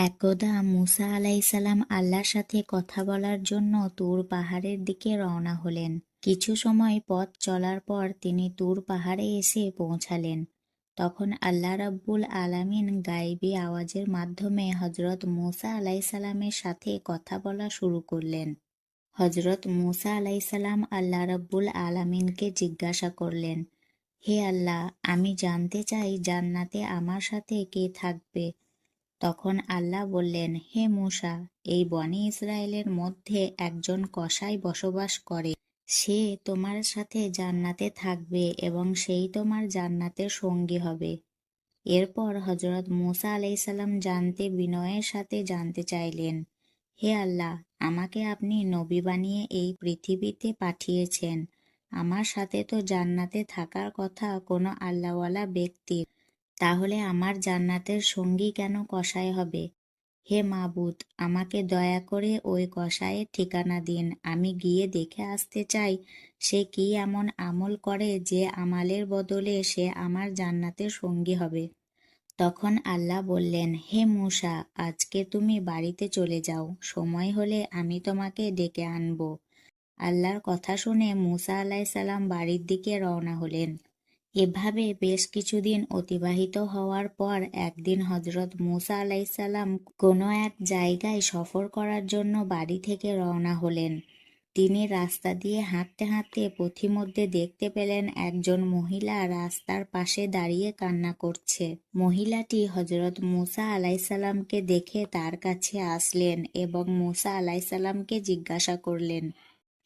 একদা মুসা আলাইসাল্লাম আল্লাহর সাথে কথা বলার জন্য তুর পাহাড়ের দিকে রওনা হলেন। কিছু সময় পথ চলার পর তিনি তুর পাহাড়ে এসে পৌঁছালেন। তখন আল্লাহ রাব্বুল আলামিন গায়েবী আওয়াজের মাধ্যমে হযরত মুসা আলাইসাল্লামের সাথে কথা বলা শুরু করলেন। হযরত মুসা আলাইসাল্লাম আল্লাহ রাব্বুল আলামিনকে জিজ্ঞাসা করলেন, হে আল্লাহ, আমি জানতে চাই জান্নাতে আমার সাথে কে থাকবে। তখন আল্লাহ বললেন, হে মূসা, এই বনী ইসরায়েলের মধ্যে একজন কসাই বসবাস করে। সে তোমার সাথে জান্নাতে থাকবে এবং সেই তোমার জান্নাতের সঙ্গী হবে। এরপর হযরত মূসা আলাইসাল্লাম বিনয়ের সাথে জানতে চাইলেন, হে আল্লাহ, আমাকে আপনি নবী বানিয়ে এই পৃথিবীতে পাঠিয়েছেন। আমার সাথে তো জান্নাতে থাকার কথা কোনো আল্লাহওয়ালা ব্যক্তির। তাহলে আমার জান্নাতের সঙ্গী কেন কসাই হবে? হে মাবুদ, আমাকে দয়া করে ওই কসাইয়ের ঠিকানা দিন। আমি গিয়ে দেখে আসতে চাই সে কি এমন আমল করে যে আমালের বদলে সে আমার জান্নাতের সঙ্গী হবে। তখন আল্লাহ বললেন, হে মূসা, আজকে তুমি বাড়িতে চলে যাও। সময় হলে আমি তোমাকে ডেকে আনব। আল্লাহর কথা শুনে মূসা আলাইসাল্লাম বাড়ির দিকে রওনা হলেন। এভাবে বেশ কিছুদিন অতিবাহিত হওয়ার পর একদিন হযরত মূসা আলাইসাল্লাম কোনো এক জায়গায় সফর করার জন্য বাড়ি থেকে রওনা হলেন। তিনি রাস্তা দিয়ে হাঁটতে হাঁটতে পথিমধ্যে দেখতে পেলেন একজন মহিলা রাস্তার পাশে দাঁড়িয়ে কান্না করছে। মহিলাটি হযরত মূসা আলাইসাল্লামকে দেখে তার কাছে আসলেন এবং মূসা আলাইসাল্লামকে জিজ্ঞাসা করলেন,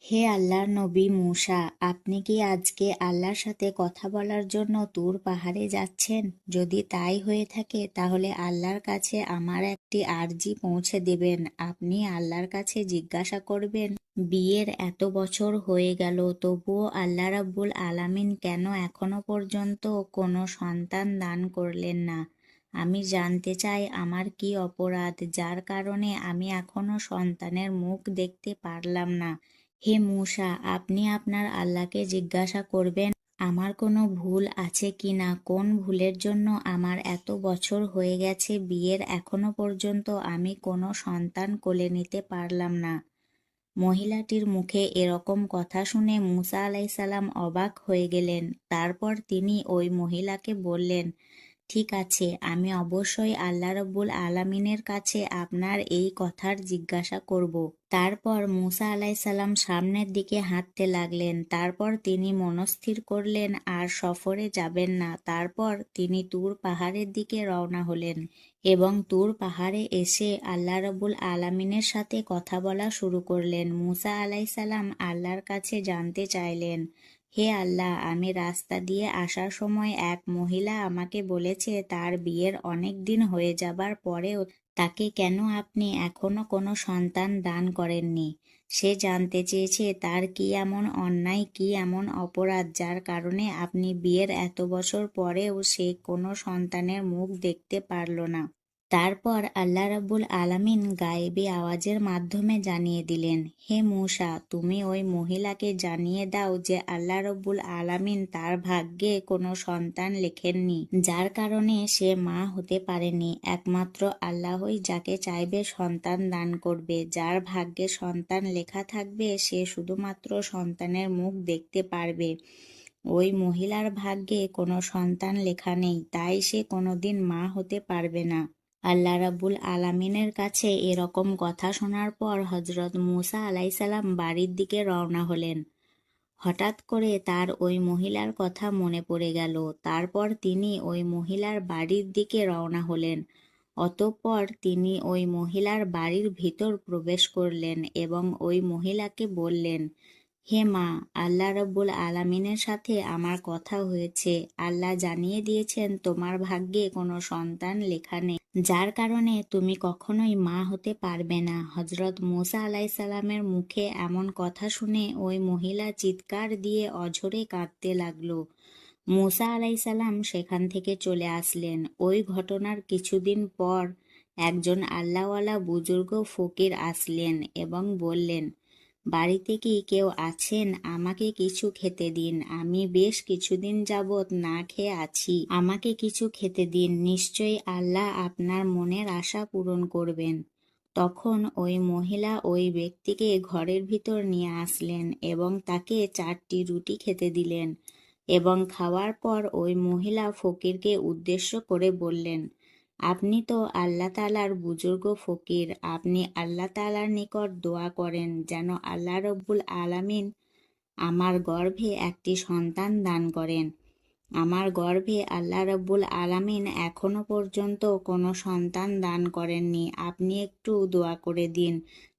হে আল্লাহর নবী মূসা, আপনি কি আজকে আল্লাহর সাথে কথা বলার জন্য তুর পাহাড়ে যাচ্ছেন? যদি তাই হয়ে থাকে তাহলে আল্লাহর কাছে আমার একটি আর্জি পৌঁছে দেবেন। আপনি আল্লাহর কাছে জিজ্ঞাসা করবেন, বিয়ের এত বছর হয়ে গেল তবুও আল্লাহ রাব্বুল আলামিন কেন এখনো পর্যন্ত কোনো সন্তান দান করলেন না। আমি জানতে চাই আমার কি অপরাধ যার কারণে আমি এখনো সন্তানের মুখ দেখতে পারলাম না। হে মূসা, আপনি আপনার আল্লাহকে জিজ্ঞাসা করবেন আমার কোনো ভুল আছে কিনা, কোন ভুলের জন্য আমার এত বছর হয়ে গেছে বিয়ের এখনো পর্যন্ত আমি কোনো সন্তান কোলে নিতে পারলাম না। মহিলাটির মুখে এরকম কথা শুনে মূসা আলাইসাল্লাম অবাক হয়ে গেলেন। তারপর তিনি ওই মহিলাকে বললেন, ঠিক আছে, আমি অবশ্যই আল্লাহ রাব্বুল আলামিনের কাছে আপনার এই কথার জিজ্ঞাসা করব। তারপর মূসা আলাইসাল্লাম সামনের দিকে হাঁটতে লাগলেন। তারপর তিনি মনস্থির করলেন আর সফরে যাবেন না। তারপর তিনি তুর পাহাড়ের দিকে রওনা হলেন এবং তুর পাহাড়ে এসে আল্লাহ রাব্বুল আলামিনের সাথে কথা বলা শুরু করলেন। মূসা আলাইসাল্লাম আল্লাহর কাছে জানতে চাইলেন, হে আল্লাহ, আমি রাস্তা দিয়ে আসার সময় এক মহিলা আমাকে বলেছে তার বিয়ের অনেক দিন হয়ে যাবার পরেও তাকে কেন আপনি এখনো কোনো সন্তান দান করেননি। সে জানতে চেয়েছে তার কি এমন অন্যায়, কি এমন অপরাধ যার কারণে আপনি বিয়ের এত বছর পরেও সে কোনো সন্তানের মুখ দেখতে পারল না। তারপর আল্লাহ রাব্বুল আলামিন গায়েবী আওয়াজের মাধ্যমে জানিয়ে দিলেন, হে মূসা, তুমি ওই মহিলাকে জানিয়ে দাও যে আল্লাহ রাব্বুল আলামিন তার ভাগ্যে কোনো সন্তান লেখেননি, যার কারণে সে মা হতে পারেনি। একমাত্র আল্লাহই যাকে চাইবে সন্তান দান করবে। যার ভাগ্যে সন্তান লেখা থাকবে সে শুধুমাত্র সন্তানের মুখ দেখতে পারবে। ওই মহিলার ভাগ্যে কোনো সন্তান লেখা নেই, তাই সে কোনোদিন মা হতে পারবে না। আল্লাহ রাব্বুল আলামিনের কাছে এরকম কথা শোনার পর হযরত মূসা আলাইসাল্লাম বাড়ির দিকে রওনা হলেন। হঠাৎ করে তার ওই মহিলার কথা মনে পড়ে গেল। তারপর তিনি ওই মহিলার বাড়ির দিকে রওনা হলেন। অতঃপর তিনি ওই মহিলার বাড়ির ভিতর প্রবেশ করলেন এবং ওই মহিলাকে বললেন, হে মা, আল্লাহ রাব্বুল আলামিনের সাথে আমার কথা হয়েছে। আল্লাহ জানিয়ে দিয়েছেন তোমার ভাগ্যে কোনো সন্তান লেখা নেই, যার কারণে তুমি কখনোই মা হতে পারবে না। হযরত মূসা আলাইসাল্লামের মুখে এমন কথা শুনে ওই মহিলা চিৎকার দিয়ে অঝরে কাঁদতে লাগলো। মূসা আলাইসাল্লাম সেখান থেকে চলে আসলেন। ওই ঘটনার কিছুদিন পর একজন আল্লাহওয়ালা বুজুর্গ ফকির আসলেন এবং বললেন, বাড়িতে কি কেউ আছেন? আমাকে কিছু খেতে দিন, আমি বেশ কিছুদিন যাবৎ না খেয়ে আছি, আমাকে কিছু খেতে দিন, নিশ্চয়ই আল্লাহ আপনার মনের আশা পূরণ করবেন। তখন ওই মহিলা ওই ব্যক্তিকে ঘরের ভিতর নিয়ে আসলেন এবং তাকে 4টি রুটি খেতে দিলেন এবং খাওয়ার পর ওই মহিলা ফকিরকে উদ্দেশ্য করে বললেন, আপনি তো আল্লাহ তাআলার বুজুর্গ ফকির, আপনি আল্লাহ তাআলার নিকট দোয়া করেন যেন আল্লাহ রব্বুল আলামিন আমার গর্ভে একটি সন্তান দান করেন। আমার গর্ভে আল্লাহ রব্বুল আলামিন এখনো পর্যন্ত কোনো সন্তান দান করেননি, আপনি একটু দোয়া করে দিন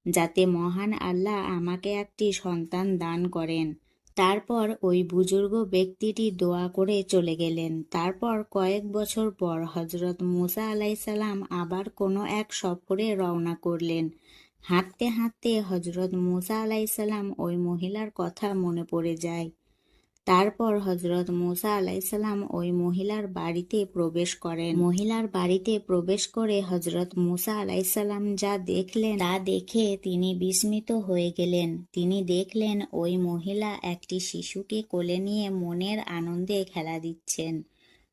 যাতে মহান আল্লাহ আমাকে একটি সন্তান দান করেন। তারপর ওই বুজুর্গ ব্যক্তিটি দোয়া করে চলে গেলেন। তারপর কয়েক বছর পর হযরত মুসা আলাইসাল্লাম আবার কোনো এক সফরে রওনা করলেন। হাঁটতে হাঁটতে হযরত মুসা আলাইসাল্লাম ওই মহিলার কথা মনে পড়ে যায়। তারপর হযরত মুসা আলাইসাল্লাম ওই মহিলার বাড়িতে প্রবেশ করেন। মহিলার বাড়িতে প্রবেশ করে হযরত মুসা আলাইসাল্লাম যা দেখলেন তা দেখে তিনি বিস্মিত হয়ে গেলেন। তিনি দেখলেন ওই মহিলা একটি শিশুকে কোলে নিয়ে মনের আনন্দে খেলা দিচ্ছেন।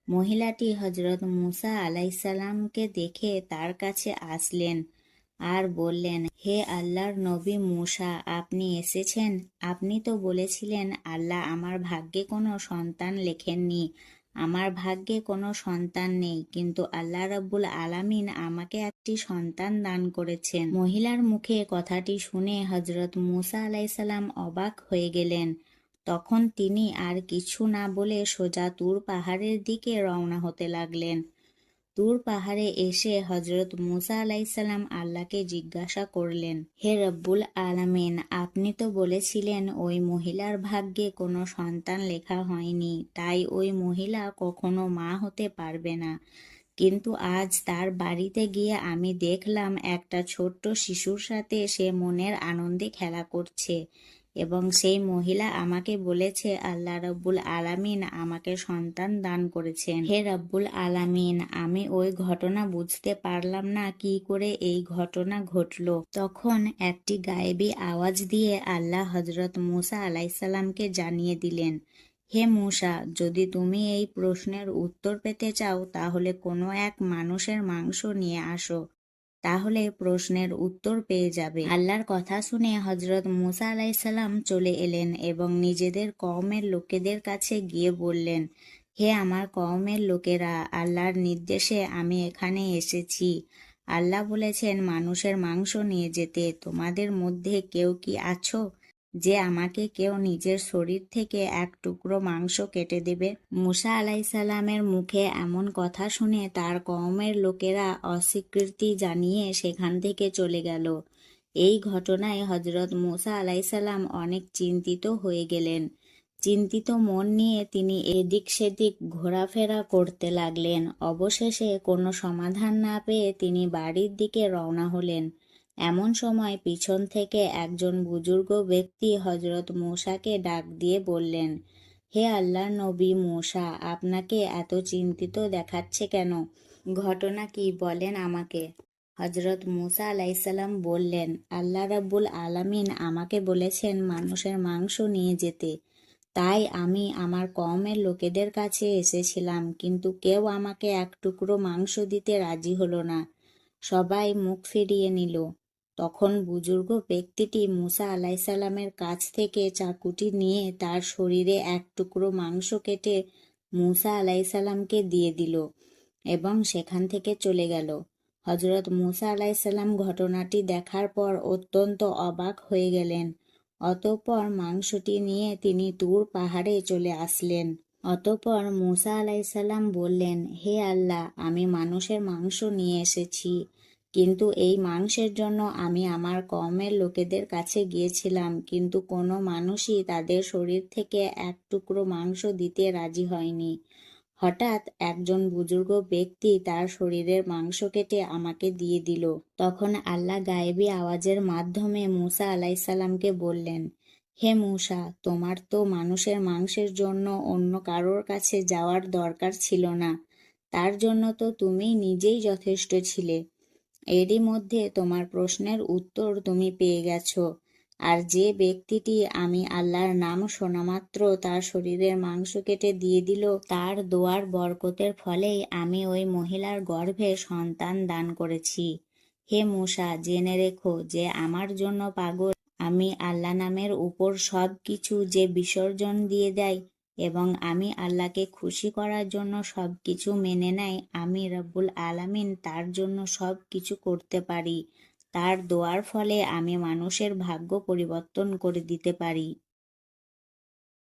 মহিলাটি হযরত মুসা আলাইসাল্লামকে দেখে তার কাছে আসলেন আর বললেন, হে আল্লাহর নবী মুসা, আপনি এসেছেন? আপনি তো বলেছিলেন আল্লাহ আমার ভাগ্যে কোনো সন্তান লেখেননি, আমার ভাগ্যে কোনো সন্তান নেই, কিন্তু আল্লাহ রাব্বুল আলামিন আমাকে একটি সন্তান দান করেছেন। মহিলার মুখে কথাটি শুনে হযরত মুসা আলাইসাল্লাম অবাক হয়ে গেলেন। তখন তিনি আর কিছু না বলে সোজা তুর পাহাড়ের দিকে রওনা হতে লাগলেন। তুর পাহাড়ে এসে হযরত মুসা আলাইসাল্লাম আল্লাহকে জিজ্ঞাসা করলেন, হে রব্বুল আলামিন, আপনি তো বলেছিলেন ওই মহিলার ভাগ্যে কোনো সন্তান লেখা হয়নি, তাই ওই মহিলা কখনো মা হতে পারবে না। কিন্তু আজ তার বাড়িতে গিয়ে আমি দেখলাম একটা ছোট্ট শিশুর সাথে সে মনের আনন্দে খেলা করছে এবং সেই মহিলা আমাকে বলেছে আল্লাহ রব্বুল আলামিন আমাকে সন্তান দান করেছেন। হে রব্বুল আলামিন, আমি ওই ঘটনা বুঝতে পারলাম না কি করে এই ঘটনা ঘটলো। তখন একটি গায়েবী আওয়াজ দিয়ে আল্লাহ হযরত মুসা আলাইসাল্লামকে জানিয়ে দিলেন, হে মুসা, যদি তুমি এই প্রশ্নের উত্তর পেতে চাও তাহলে কোনো এক মানুষের মাংস নিয়ে আসো, তাহলে প্রশ্নের উত্তর পেয়ে যাবে। আল্লাহর কথা শুনে হযরত মুসা আলাইসাল্লাম চলে এলেন এবং নিজেদের কওমের লোকেদের কাছে গিয়ে বললেন, হে আমার কওমের লোকেরা, আল্লাহর নির্দেশে আমি এখানে এসেছি। আল্লাহ বলেছেন মানুষের মাংস নিয়ে যেতে। তোমাদের মধ্যে কেউ কি আছো যে আমাকে কেউ নিজের শরীর থেকে এক টুকরো মাংস কেটে দেবে? মুসা আলাইসাল্লামের মুখে এমন কথা শুনে তার কওমের লোকেরা অস্বীকৃতি জানিয়ে সেখান থেকে চলে গেল। এই ঘটনায় হযরত মুসা আলাইসাল্লাম অনেক চিন্তিত হয়ে গেলেন। চিন্তিত মন নিয়ে তিনি এদিক সেদিক ঘোরাফেরা করতে লাগলেন। অবশেষে কোনো সমাধান না পেয়ে তিনি বাড়ির দিকে রওনা হলেন। এমন সময় পিছন থেকে একজন বুজুর্গ ব্যক্তি হযরত মুসাকে ডাক দিয়ে বললেন, হে আল্লাহর নবী মুসা, আপনাকে এত চিন্তিত দেখাচ্ছে কেন? ঘটনা কি বলেন আমাকে। হযরত মুসা আলাইসাল্লাম বললেন, আল্লাহ রাব্বুল আলামিন আমাকে বলেছেন মানুষের মাংস নিয়ে যেতে, তাই আমি আমার কওমের লোকেদের কাছে এসেছিলাম, কিন্তু কেউ আমাকে এক টুকরো মাংস দিতে রাজি হলো না, সবাই মুখ ফিরিয়ে নিল। তখন বুজুর্গ ব্যক্তিটি মুসা আলাইসাল্লামের কাছ থেকে চাকুটি নিয়ে তার শরীরে এক টুকরো মাংস কেটে মুসা আলাইসাল্লামকে দিয়ে দিল এবং সেখান থেকে চলে গেল। হযরত মুসা আলাইসাল্লাম ঘটনাটি দেখার পর অত্যন্ত অবাক হয়ে গেলেন। অতঃপর মাংসটি নিয়ে তিনি তুর পাহাড়ে চলে আসলেন। অতঃপর মুসা আলাইসাল্লাম বললেন, হে আল্লাহ, আমি মানুষের মাংস নিয়ে এসেছি, কিন্তু এই মাংসের জন্য আমি আমার কওমের লোকেদের কাছে গিয়েছিলাম, কিন্তু কোনো মানুষই তাদের শরীর থেকে এক টুকরো মাংস দিতে রাজি হয়নি। হঠাৎ একজন বুজুর্গ ব্যক্তি তার শরীরের মাংস কেটে আমাকে দিয়ে দিল। তখন আল্লাহ গায়েবী আওয়াজের মাধ্যমে মুসা আলাইসাল্লামকে বললেন, হে মুসা, তোমার তো মানুষের মাংসের জন্য অন্য কারোর কাছে যাওয়ার দরকার ছিল না, তার জন্য তো তুমি নিজেই যথেষ্ট ছিলে। এরই মধ্যে তোমার প্রশ্নের উত্তর তুমি পেয়ে গেছো। আর যে ব্যক্তিটি আমি আল্লাহর নাম শোনামাত্র তার শরীরের মাংস কেটে দিয়ে দিল, তার দোয়ার বরকতের ফলেই আমি ওই মহিলার গর্ভে সন্তান দান করেছি। হে মূসা, জেনে রেখো যে আমার জন্য পাগল আমি আল্লাহ নামের উপর সব কিছু যে বিসর্জন দিয়ে দেয় এবং আমি আল্লাহকে খুশি করার জন্য সব কিছু মেনে নেয়, আমি রব্বুল আলামিন তার জন্য সব কিছু করতে পারি। তার দোয়ার ফলে আমি মানুষের ভাগ্য পরিবর্তন করে দিতে পারি।